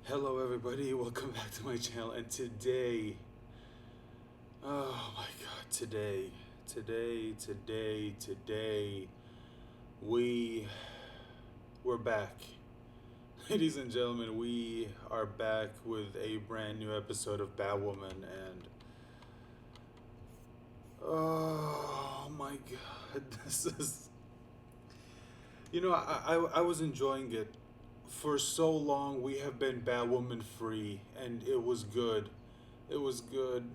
Hello everybody, welcome back to my channel, and today, oh my god, today, we're back. Ladies and gentlemen, we are back with a brand new episode of Batwoman, and oh my god, this is, I was enjoying it. For so long we have been Batwoman free, and it was good. It was good.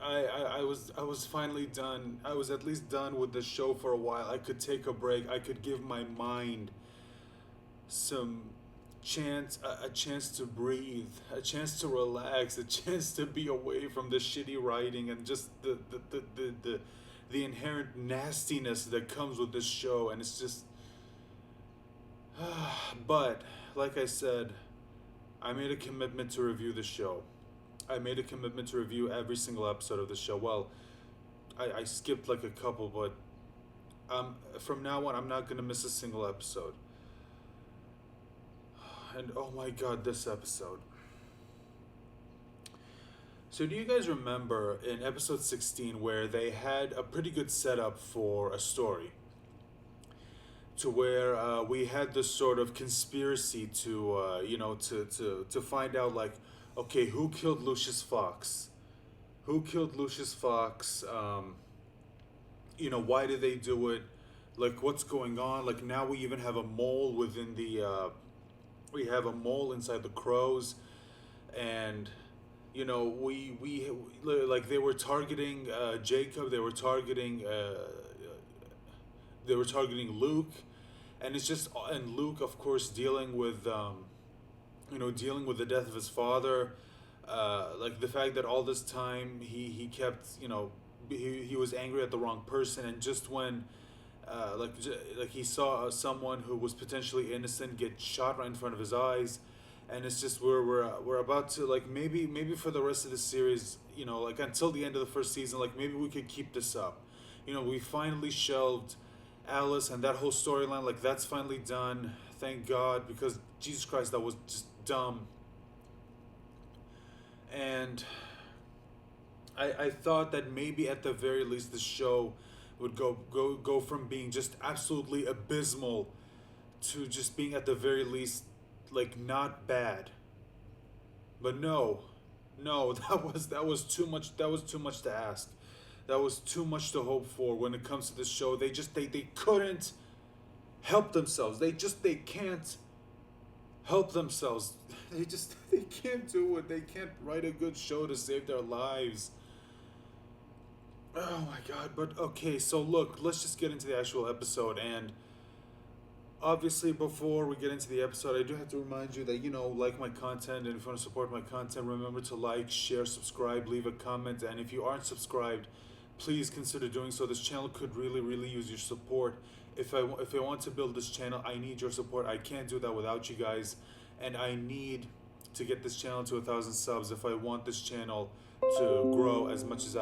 I was finally done. I was at least done with the show for a while. I could take a break. I could give my mind some a chance to breathe, a chance to relax, a chance to be away from the shitty writing and just the inherent nastiness that comes with this show. And it's just but like I said, I made a commitment to review the show. I made a commitment to review every single episode of the show. Well, I skipped like a couple, but from now on, I'm not gonna miss a single episode. And oh my god, this episode. So, do you guys remember in episode 16 where they had a pretty good setup for a story? To where we had this sort of conspiracy to, to find out, like, okay, who killed Lucius Fox? Who killed Lucius Fox? Why did they do it? Like, what's going on? Like, now we even have a mole within we have a mole inside the crows, and we like they were targeting Jacob. They were targeting Luke, and it's just, and Luke, of course, dealing with dealing with the death of his father. Like the fact that all this time he kept, he was angry at the wrong person, and just when like he saw someone who was potentially innocent get shot right in front of his eyes. And it's just we're about to, like, maybe for the rest of the series, like until the end of the first season, like maybe we could keep this up. We finally shelved Alice and that whole storyline, like that's finally done, thank God, because Jesus Christ, that was just dumb. And I thought that maybe at the very least the show would go from being just absolutely abysmal to just being at the very least like not bad. But no, that was too much. That was too much to ask. That was too much to hope for when it comes to this show. They couldn't help themselves. They can't help themselves. They can't do it. They can't write a good show to save their lives. Oh my god. But okay, so look, let's just get into the actual episode. And obviously, before we get into the episode, I do have to remind you that, like my content, and if you want to support my content, remember to like, share, subscribe, leave a comment, and if you aren't subscribed, please consider doing so. This channel could really, really use your support. If I want to build this channel, I need your support. I can't do that without you guys, and I need to get this channel to 1,000 subs if I want this channel to grow as much as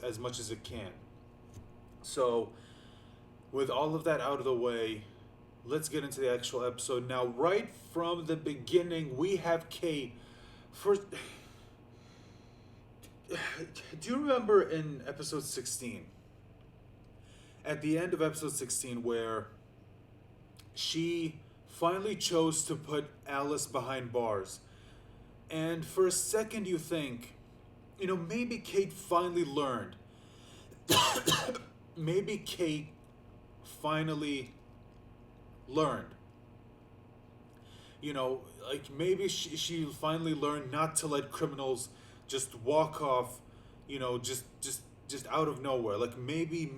as much as it can. So, with all of that out of the way, let's get into the actual episode. Now, right from the beginning, we have Kate. First, do you remember in episode 16? At the end of episode 16, where she finally chose to put Alice behind bars. And for a second, you think, maybe Kate finally learned. Maybe Kate finally learned. Like maybe she finally learned not to let criminals just walk off, just out of nowhere. Like maybe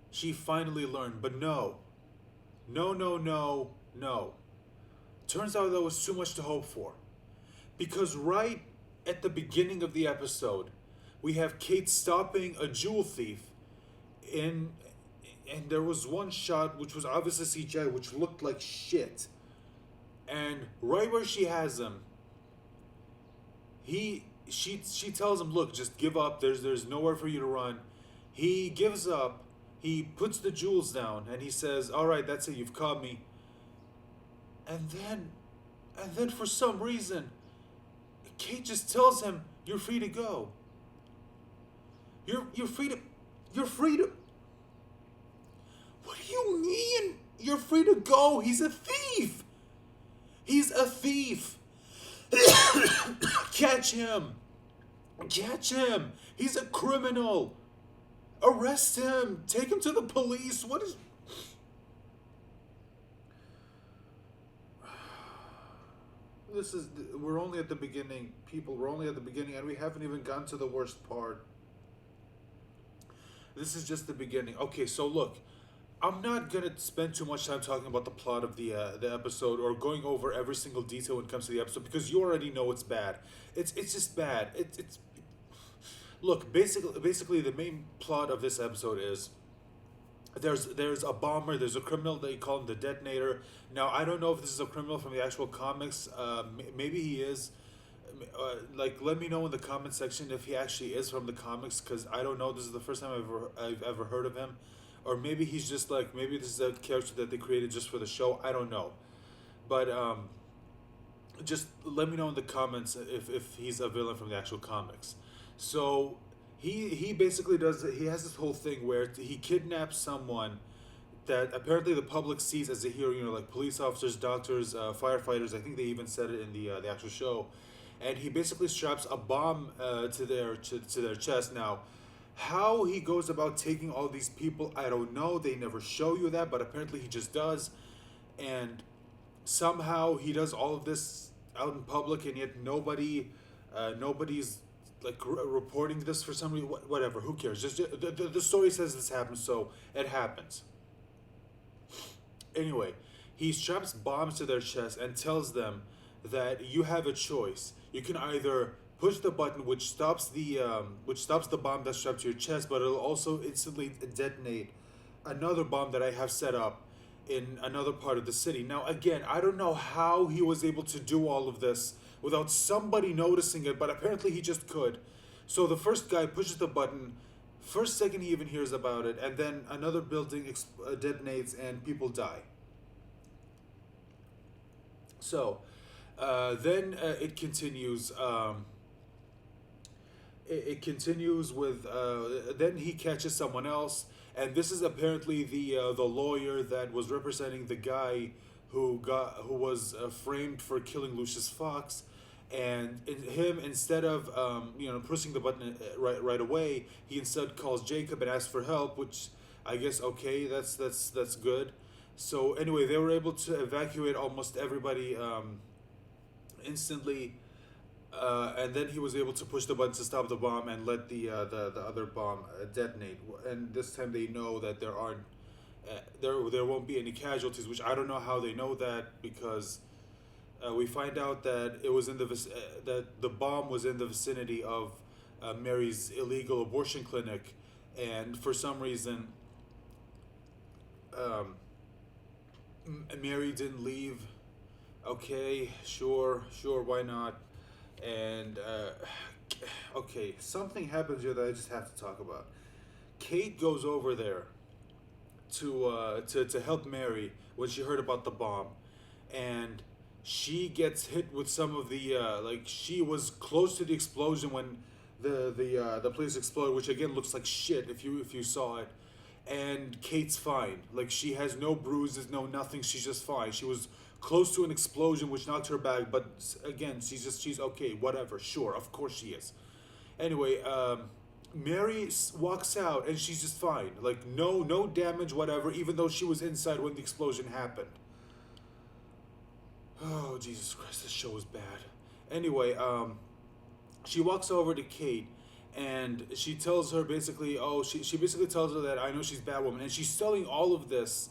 she finally learned, but no. No. Turns out that was too much to hope for. Because right at the beginning of the episode, we have Kate stopping a jewel thief and there was one shot which was obviously CGI, which looked like shit. And right where she has him, she tells him, "Look, just give up. There's nowhere for you to run." He gives up, He puts the jewels down and he says, "All right, that's it. You've caught me." And then for some reason, Kate just tells him, "You're free to go. You're free to, you're free to." What do you mean? You're free to go? He's a thief. He's a thief. Catch him. Catch him. He's a criminal. Arrest him. Take him to the police. What is... This is... We're only at the beginning, people. We're only at the beginning, and we haven't even gotten to the worst part. This is just the beginning. Okay, so look. I'm not gonna spend too much time talking about the plot of the episode or going over every single detail when it comes to the episode because you already know it's bad. It's just bad. Look, basically the main plot of this episode is there's a bomber, there's a criminal, they call him the Detonator. Now I don't know if this is a criminal from the actual comics. Maybe he is. Like, let me know in the comment section if he actually is from the comics, because I don't know. This is the first time I've ever heard of him. Or maybe he's just like, maybe this is a character that they created just for the show. I don't know. But just let me know in the comments if he's a villain from the actual comics. So he basically he has this whole thing where he kidnaps someone that apparently the public sees as a hero, you know, like police officers, doctors, firefighters. I think they even said it in the actual show. And he basically straps a bomb to their chest. Now, how he goes about taking all these people, I don't know. They never show you that, but apparently he just does. And somehow he does all of this out in public, and yet nobody's like reporting this for some reason. Whatever, who cares? Just the story says this happens, so it happens. Anyway, he straps bombs to their chest and tells them that you have a choice. You can either push the button which stops the bomb that's strapped to your chest, but it'll also instantly detonate another bomb that I have set up in another part of the city. Now again, I don't know how he was able to do all of this without somebody noticing it, but apparently he just could. So the first guy pushes the button, first second he even hears about it, and then another building detonates and people die. So then it continues. It continues with then he catches someone else, and this is apparently the lawyer that was representing the guy who was framed for killing Lucius Fox, and him, instead of pushing the button right away, he instead calls Jacob and asks for help, which I guess, okay, that's good. So anyway, they were able to evacuate almost everybody instantly. And then he was able to push the button to stop the bomb and let the other bomb detonate. And this time they know that there won't be any casualties, which I don't know how they know that, because we find out that it was in that the bomb was in the vicinity of Mary's illegal abortion clinic, and for some reason Mary didn't leave. Okay, sure, why not? And okay, something happens here that I just have to talk about. Kate goes over there to help Mary when she heard about the bomb, and she gets hit with some of the she was close to the explosion when the place exploded, which again looks like shit if you saw it. And Kate's fine. Like, she has no bruises, no nothing. She's just fine. She was close to an explosion which knocked her back, but again, she's okay, whatever, sure, of course she is. Anyway, Mary walks out and she's just fine, like no damage, whatever, even though she was inside when the explosion happened. Oh, Jesus Christ, this show is bad. Anyway, she walks over to Kate and she tells her basically, she basically tells her that I know she's Batwoman, and she's telling all of this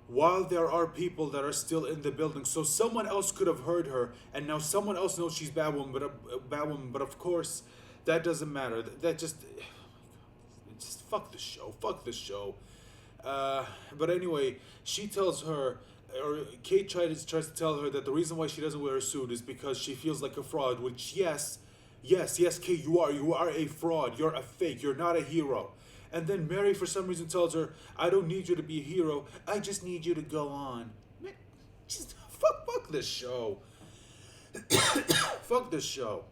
while there are people that are still in the building. So someone else could have heard her, and now someone else knows she's Batwoman, but of course, that doesn't matter. That just fuck this show. But anyway, she tells her, or Kate tries to tell her that the reason why she doesn't wear a suit is because she feels like a fraud, which yes, Kate, you are a fraud. You're a fake. You're not a hero. And then Mary, for some reason, tells her, I don't need you to be a hero. I just need you to go on. Man, just fuck this show. Fuck this show.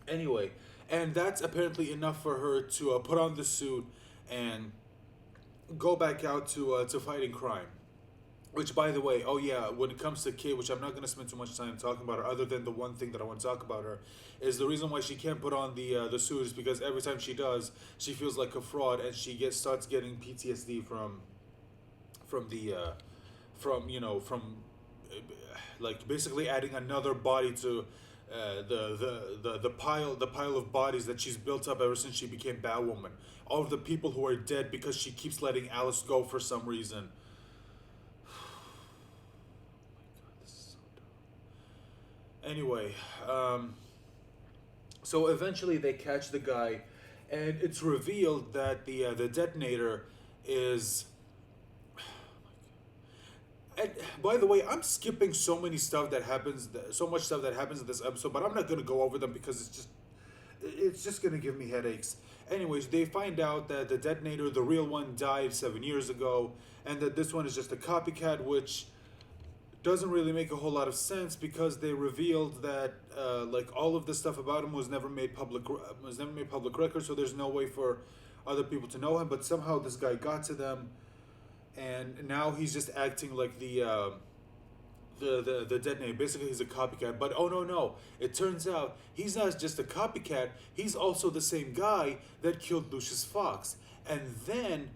Anyway, and that's apparently enough for her to put on the suit and go back out to fighting crime. Which, by the way, oh yeah, when it comes to Kate, which I'm not going to spend too much time talking about her, other than the one thing that I want to talk about her, is the reason why she can't put on the suit is because every time she does, she feels like a fraud, and she starts getting PTSD from the from like basically adding another body to the pile of bodies that she's built up ever since she became Batwoman. All of the people who are dead because she keeps letting Alice go for some reason. Anyway, so eventually they catch the guy, and it's revealed that the detonator is. And by the way, I'm skipping so many stuff that happens, so much stuff that happens in this episode, but I'm not gonna go over them because it's just gonna give me headaches. Anyways, they find out that the detonator, the real one, died 7 years ago, and that this one is just a copycat, which doesn't really make a whole lot of sense because they revealed that like all of the stuff about him was never made public record, so there's no way for other people to know him. But somehow this guy got to them, and now he's just acting like the detonator. Basically, he's a copycat. But oh no, it turns out he's not just a copycat. He's also the same guy that killed Lucius Fox, and then.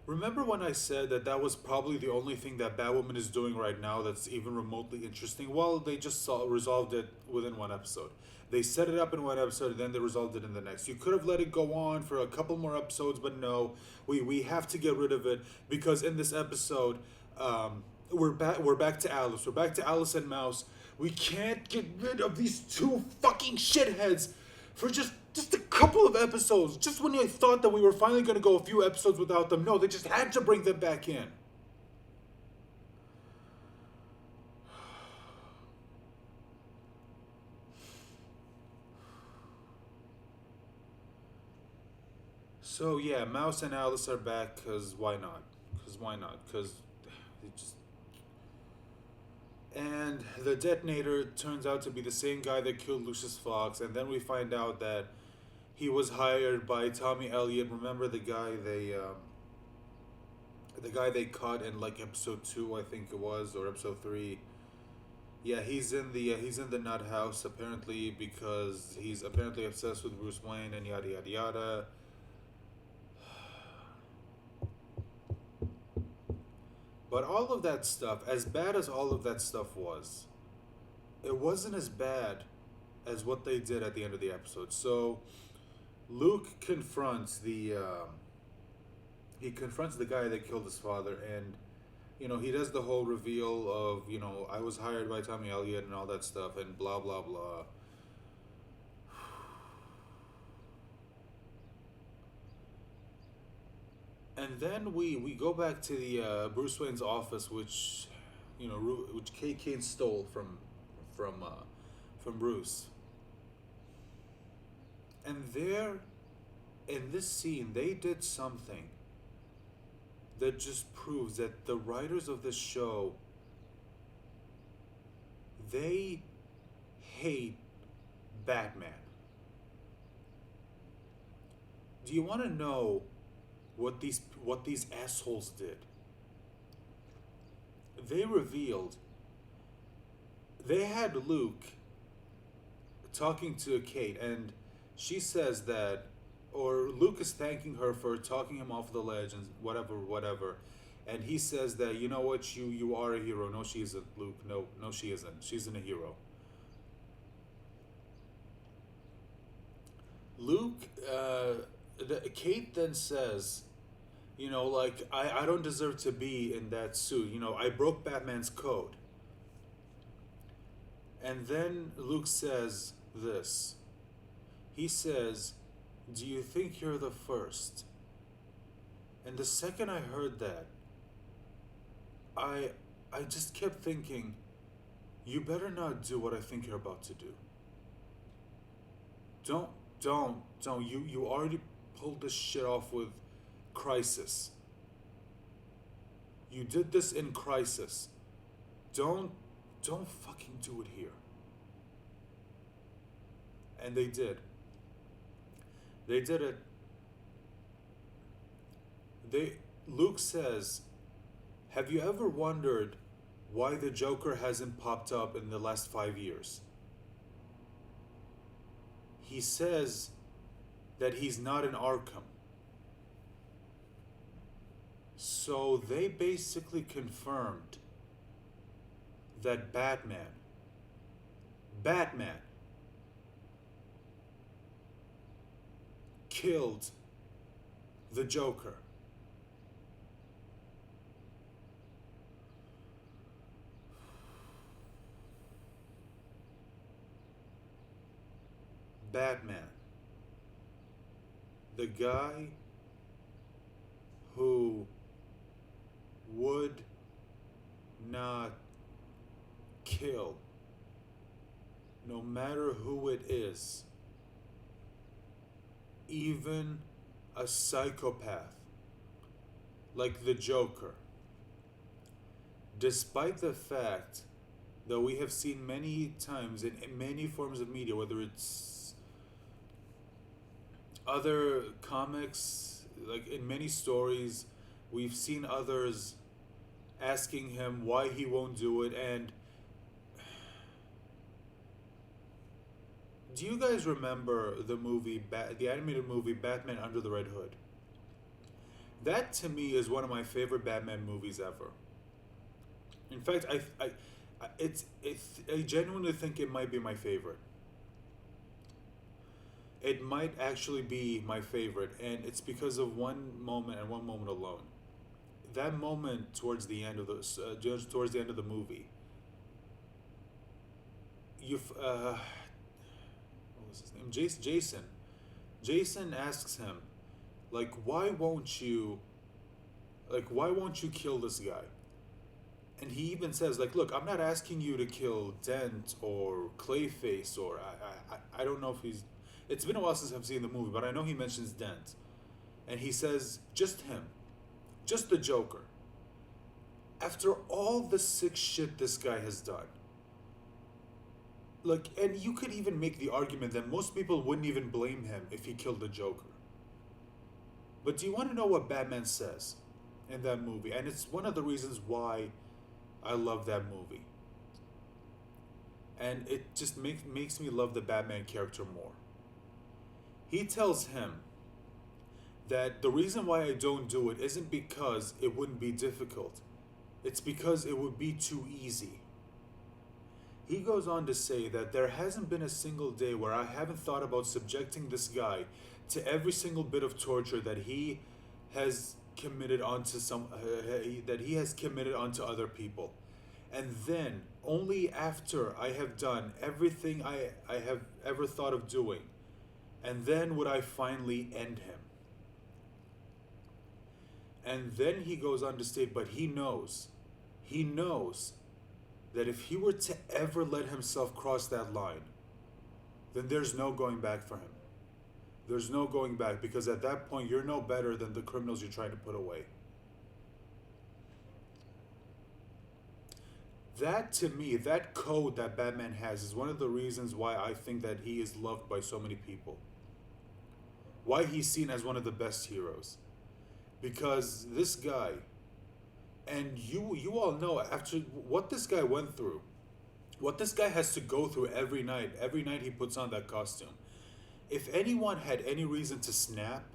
Remember when I said that that was probably the only thing that Batwoman is doing right now that's even remotely interesting? Well, they just resolved it within one episode. They set it up in one episode and then they resolved it in the next. You could have let it go on for a couple more episodes, but no, we have to get rid of it because in this episode, we're back to Alice. We're back to Alice and Mouse. We can't get rid of these two fucking shitheads for just a couple of episodes. Just when I thought that we were finally going to go a few episodes without them. No, they just had to bring them back in. So yeah, Mouse and Alice are back because why not? Because they just... And the detonator turns out to be the same guy that killed Lucius Fox, and then we find out that he was hired by Tommy Elliott. Remember the guy they caught in like episode 2, I think it was, or episode 3. Yeah, he's in the nut house apparently because he's apparently obsessed with Bruce Wayne and yada yada yada. But all of that stuff, as bad as all of that stuff was, it wasn't as bad as what they did at the end of the episode. So Luke confronts the guy that killed his father, and he does the whole reveal of I was hired by Tommy Elliott and all that stuff and blah blah blah. And then we go back to the Bruce Wayne's office, which Kate Kane stole from Bruce. And there, in this scene, they did something that just proves that the writers of this show, they hate Batman. Do you want to know what these assholes did? They revealed they had Luke talking to Kate, and she says that, or Luke is thanking her for talking him off the ledge and whatever, and he says that, you know what, you are a hero. No, she isn't, Luke. No, she isn't. She isn't a hero. Luke, Kate then says, I don't deserve to be in that suit. I broke Batman's code. And then Luke says this. He says, do you think you're the first? And the second I heard that, I just kept thinking, you better not do what I think you're about to do. Don't, don't. You already pulled this shit off with Crisis. You did this in Crisis. Don't, don't fucking do it here. And they did. They did it. Luke says, "Have you ever wondered why the Joker hasn't popped up in the last 5 years?" He says that he's not in Arkham. So they basically confirmed that Batman killed the Joker. Batman, the guy who would not kill, no matter who it is, even a psychopath like the Joker, despite the fact that we have seen many times in many forms of media, whether it's other comics, like in many stories, we've seen others asking him why he won't do it. And do you guys remember the movie, the animated movie Batman Under the Red Hood? That to me is one of my favorite Batman movies ever. In fact, I genuinely think it might be my favorite. It might actually be my favorite, and it's because of one moment and one moment alone. That moment towards the end of towards the end of the movie. What was his name? Jason. Jason asks him, like, why won't you kill this guy? And he even says, like, look, I'm not asking you to kill Dent or Clayface or I don't know if he's. It's been a while since I've seen the movie, but I know he mentions Dent. And he says, just him. Just the Joker. After all the sick shit this guy has done. Like, and you could even make the argument that most people wouldn't even blame him if he killed the Joker. But do you want to know what Batman says in that movie? And it's one of the reasons why I love that movie. And it just makes me love the Batman character more. He tells him that the reason why I don't do it isn't because it wouldn't be difficult. It's because it would be too easy. He goes on to say that there hasn't been a single day where I haven't thought about subjecting this guy to every single bit of torture that he has committed onto other people. And then, only after I have done everything I have ever thought of doing, and then would I finally end him. And then he goes on to state, but he knows that if he were to ever let himself cross that line, then there's no going back for him. There's no going back, because at that point, you're no better than the criminals you're trying to put away. That, to me, that code that Batman has is one of the reasons why I think that he is loved by so many people. Why he's seen as one of the best heroes. Because this guy, and you all know after what this guy went through, what this guy has to go through every night he puts on that costume. If anyone had any reason to snap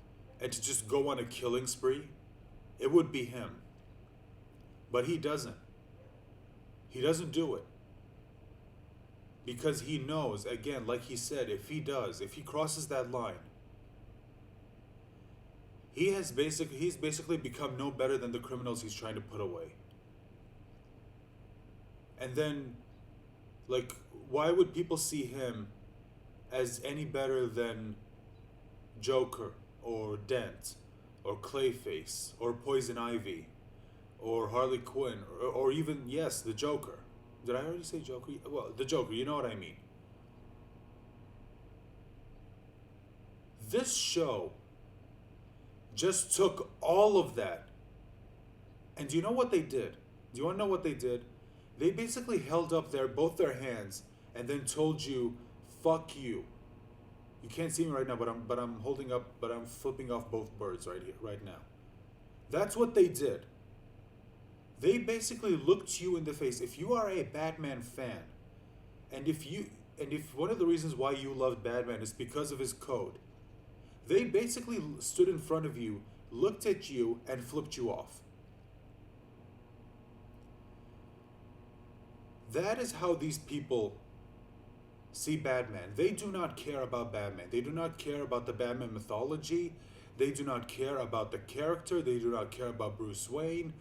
and to just go on a killing spree, it would be him. But he doesn't. He doesn't do it. Because he knows, again, like he said, if he crosses that line, he's basically become no better than the criminals he's trying to put away. And then, like, why would people see him as any better than Joker or Dent or Clayface or Poison Ivy or Harley Quinn or even, yes, the Joker? Did I already say Joker? Well, the Joker, you know what I mean. This show just took all of that. And do you know what they did? Do you want to know what they did? They basically held up both their hands and then told you, "Fuck you." You can't see me right now, but I'm holding up, but I'm flipping off both birds right here, right now. That's what they did. They basically looked you in the face. If you are a Batman fan, and if one of the reasons why you loved Batman is because of his code, they basically stood in front of you, looked at you, and flipped you off. That is how these people see Batman. They do not care about Batman. They do not care about the Batman mythology. They do not care about the character. They do not care about Bruce Wayne.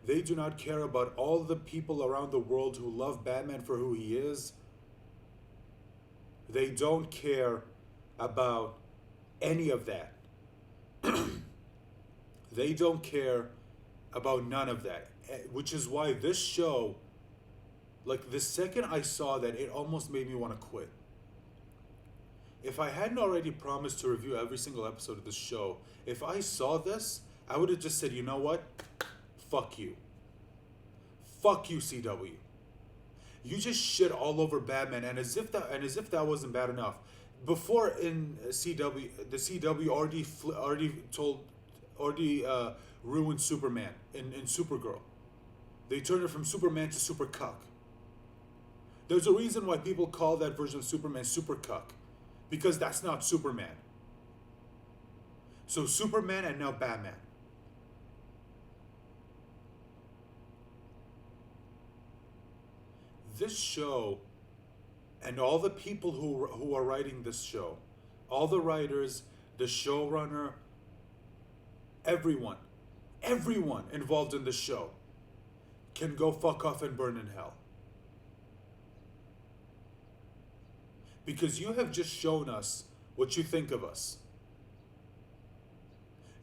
They do not care about all the people around the world who love Batman for who he is. They don't care about any of that. They don't care about none of that. Which is why this show, like the second I saw that, it almost made me want to quit. If I hadn't already promised to review every single episode of this show, if I saw this, I would have just said, you know what? Fuck you. Fuck you, CW. You just shit all over Batman, and as if that wasn't bad enough. Before in CW, the CW already ruined Superman in Supergirl. They turned it from Superman to Super Cuck. There's a reason why people call that version of Superman Super Cuck, because that's not Superman. So Superman and now Batman. This show and all the people who are writing this show, all the writers, the showrunner, everyone involved in the show can go fuck off and burn in hell. Because you have just shown us what you think of us.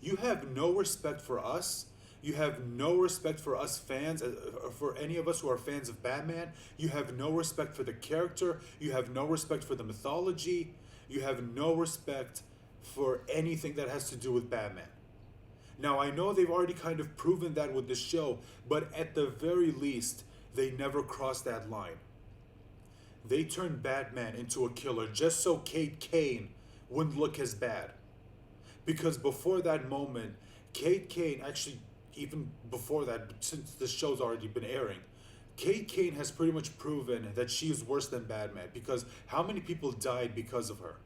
You have no respect for us. You have no respect for us fans, for any of us who are fans of Batman. You have no respect for the character. You have no respect for the mythology. You have no respect for anything that has to do with Batman. Now, I know they've already kind of proven that with this show, but at the very least, they never crossed that line. They turned Batman into a killer just so Kate Kane wouldn't look as bad. Because before that moment, Kate Kane, actually even before that, since the show's already been airing, Kate Kane has pretty much proven that she is worse than Batman, because how many people died because of her?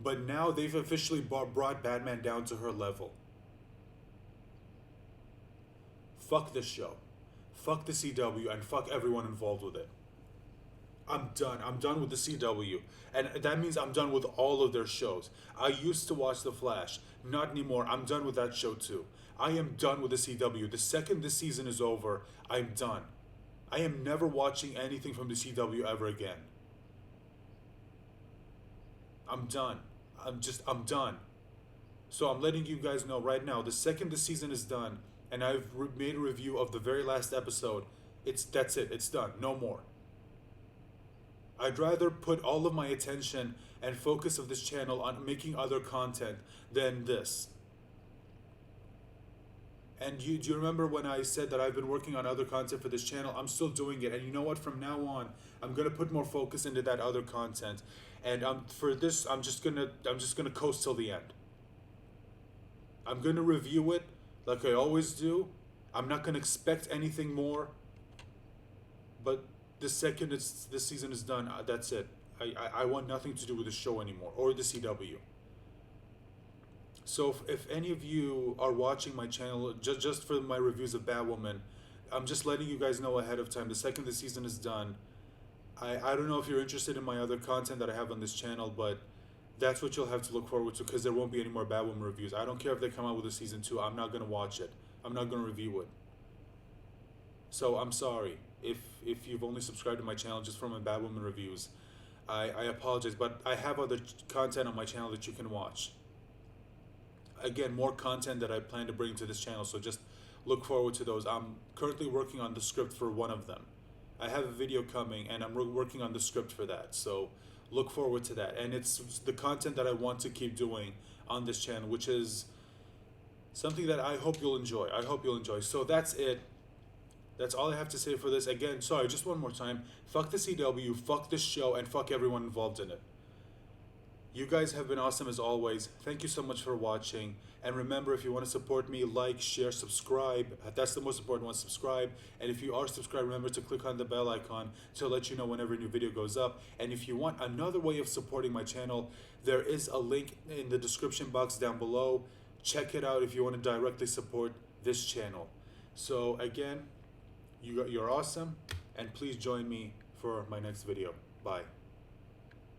But now they've officially brought Batman down to her level. Fuck this show. Fuck the CW, and fuck everyone involved with it. I'm done. I'm done with the CW. And that means I'm done with all of their shows. I used to watch The Flash. Not anymore. I'm done with that show too. I am done with the CW. The second this season is over, I'm done. I am never watching anything from the CW ever again. I'm done. I'm done. So I'm letting you guys know right now, the second the season is done, and I've made a review of the very last episode, that's it. It's done. No more. I'd rather put all of my attention and focus of this channel on making other content than this. And do you remember when I said that I've been working on other content for this channel? I'm still doing it. And you know what? From now on, I'm gonna put more focus into that other content. And for this, I'm just gonna coast till the end. I'm gonna review it like I always do. I'm not gonna expect anything more. But the second this season is done, that's it. I want nothing to do with the show anymore, or the CW. So if any of you are watching my channel just for my reviews of Batwoman, I'm just letting you guys know ahead of time. The second the season is done, I don't know if you're interested in my other content that I have on this channel, but that's what you'll have to look forward to, because there won't be any more Batwoman reviews. I don't care if they come out with a season 2. I'm not going to watch it. I'm not going to review it. So I'm sorry if you've only subscribed to my channel just for my Batwoman reviews. I apologize, but I have other content on my channel that you can watch. Again, more content that I plan to bring to this channel, so just look forward to those. I'm currently working on the script for one of them. I have a video coming, and I'm working on the script for that, so look forward to that. And it's the content that I want to keep doing on this channel, which is something that I hope you'll enjoy. I hope you'll enjoy. So that's it. That's all I have to say for this. Again, sorry, just one more time. Fuck the CW, fuck this show, and fuck everyone involved in it. You guys have been awesome as always. Thank you so much for watching. And remember, if you want to support me, like, share, subscribe. That's the most important one, subscribe. And if you are subscribed, remember to click on the bell icon to let you know whenever a new video goes up. And if you want another way of supporting my channel, there is a link in the description box down below. Check it out if you want to directly support this channel. So again, you're awesome. And please join me for my next video. Bye.